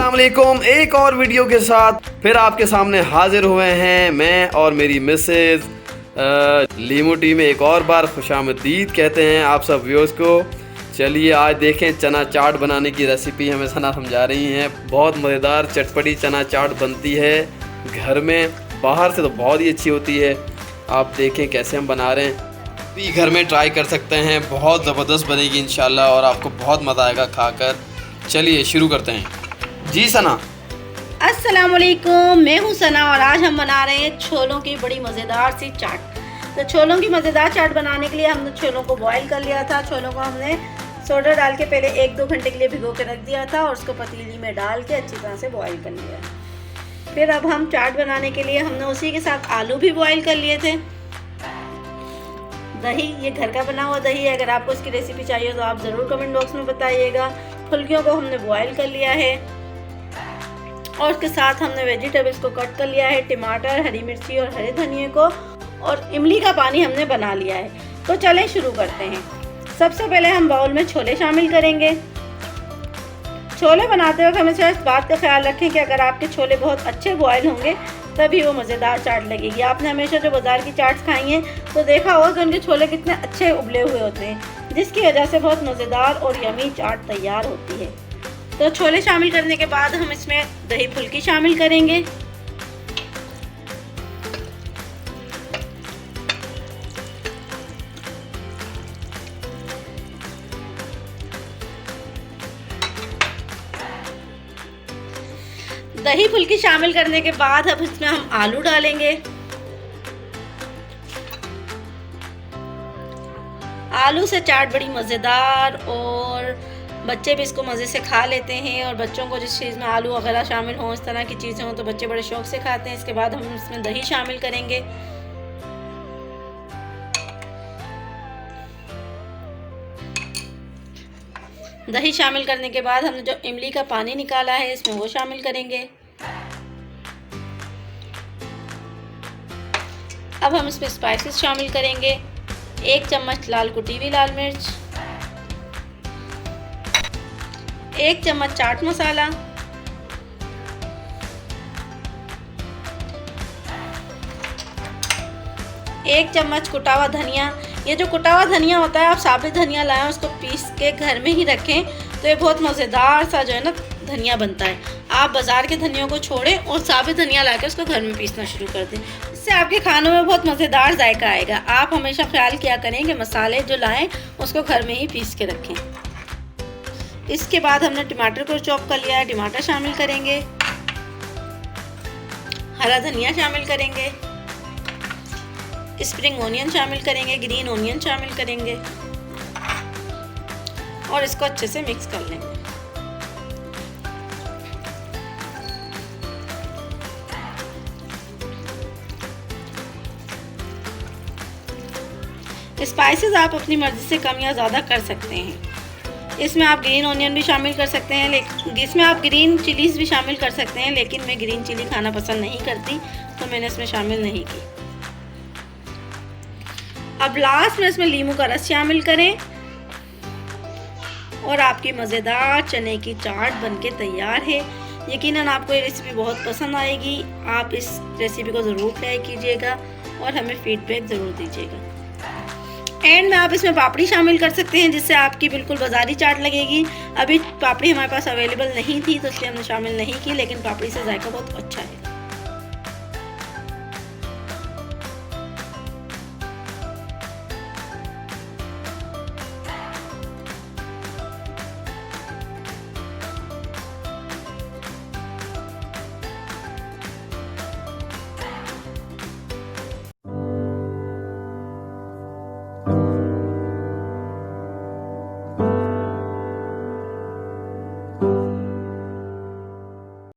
अस्सलाम वालेकुम। एक और वीडियो के साथ फिर आपके सामने हाजिर हुए हैं मैं और मेरी मिसेज लीमू टी में। एक और बार खुशामदीद कहते हैं आप सब व्यूअर्स को। चलिए आज देखें चना चाट बनाने की रेसिपी हमें सना समझा रही हैं। बहुत मज़ेदार चटपटी चना चाट बनती है घर में, बाहर से तो बहुत ही अच्छी होती है। आप देखें कैसे हम बना रहे हैं, भी घर में ट्राई कर सकते हैं। बहुत ज़बरदस्त बनेगी इंशाल्लाह और आपको बहुत मज़ा आएगा खाकर। चलिए शुरू करते हैं। जी सना। अस्सलाम वालेकुम, मैं हूँ सना और आज हम बना रहे हैं छोलों की बड़ी मज़ेदार सी चाट। तो छोलों की मज़ेदार चाट बनाने के लिए हमने छोलों को बॉईल कर लिया था। छोलों को हमने सोडा डाल के पहले 1-2 घंटे के लिए भिगो के रख दिया था और उसको पतीली में डाल के अच्छी तरह से बॉईल कर लिया। फिर अब हम चाट बनाने के लिए हमने उसी के साथ आलू भी बॉईल कर लिए थे। दही, ये घर का बना हुआ दही है। अगर आपको इसकी रेसिपी चाहिए तो आप ज़रूर कमेंट बॉक्स में बताइएगा। फुल्कियों को हमने बॉईल कर लिया है और उसके साथ हमने वेजिटेबल्स को कट कर लिया है, टमाटर, हरी मिर्ची और हरे धनिए को, और इमली का पानी हमने बना लिया है। तो चलें शुरू करते हैं। सबसे पहले हम बाउल में छोले शामिल करेंगे। छोले बनाते वक्त हमेशा इस बात का ख्याल रखें कि अगर आपके छोले बहुत अच्छे बॉयल होंगे तभी वो मज़ेदार चाट लगेगी। आपने हमेशा जो बाज़ार की चाट्स खाई हैं तो देखा होगा कि उनके छोले कितने अच्छे उबले हुए होते हैं, जिसकी वजह से बहुत मज़ेदार और यमी चाट तैयार होती है। तो छोले शामिल करने के बाद हम इसमें दही फुल्की शामिल करेंगे। दही फुल्की शामिल करने के बाद अब इसमें हम आलू डालेंगे। आलू से चाट बड़ी मज़ेदार और बच्चे भी इसको मज़े से खा लेते हैं, और बच्चों को जिस चीज़ में आलू वगैरह शामिल हों, इस तरह की चीज़ें हों तो बच्चे बड़े शौक से खाते हैं। इसके बाद हम इसमें दही शामिल करेंगे। दही शामिल करने के बाद हमने जो इमली का पानी निकाला है इसमें वो शामिल करेंगे। अब हम इसमें स्पाइसेस शामिल करेंगे। 1 चम्मच लाल कुटी हुई लाल मिर्च, 1 चम्मच चाट मसाला, 1 चम्मच कुटा हुआ धनिया। ये जो कुटा हुआ धनिया होता है, आप साबुत धनिया लाएं, उसको पीस के घर में ही रखें तो ये बहुत मज़ेदार सा जो है ना धनिया बनता है। आप बाज़ार के धनियों को छोड़ें और साबुत धनिया ला के उसको घर में पीसना शुरू कर दें। इससे आपके खानों में बहुत मज़ेदार जायका आएगा। आप हमेशा ख्याल किया करें कि मसाले जो लाएं उसको घर में ही पीस के रखें। इसके बाद हमने टमाटर को चॉप कर लिया है, टमाटर शामिल करेंगे, हरा धनिया शामिल करेंगे, स्प्रिंग ओनियन शामिल करेंगे, ग्रीन ओनियन शामिल करेंगे और इसको अच्छे से मिक्स कर लेंगे। स्पाइसेस आप अपनी मर्जी से कम या ज़्यादा कर सकते हैं। इसमें आप ग्रीन ओनियन भी शामिल कर सकते हैं, लेकिन इसमें आप ग्रीन चिलीज़ भी शामिल कर सकते हैं, लेकिन मैं ग्रीन चिली खाना पसंद नहीं करती तो मैंने इसमें शामिल नहीं की। अब लास्ट में इसमें लीमू का रस शामिल करें और आपकी मज़ेदार चने की चाट बनके तैयार है। यकीनन आपको ये रेसिपी बहुत पसंद आएगी। आप इस रेसिपी को ज़रूर ट्राई कीजिएगा और हमें फीडबैक ज़रूर दीजिएगा। एंड में आप इसमें पापड़ी शामिल कर सकते हैं, जिससे आपकी बिल्कुल बाज़ारी चाट लगेगी। अभी पापड़ी हमारे पास अवेलेबल नहीं थी तो इसलिए हमने शामिल नहीं की, लेकिन पापड़ी से जायका बहुत अच्छा है।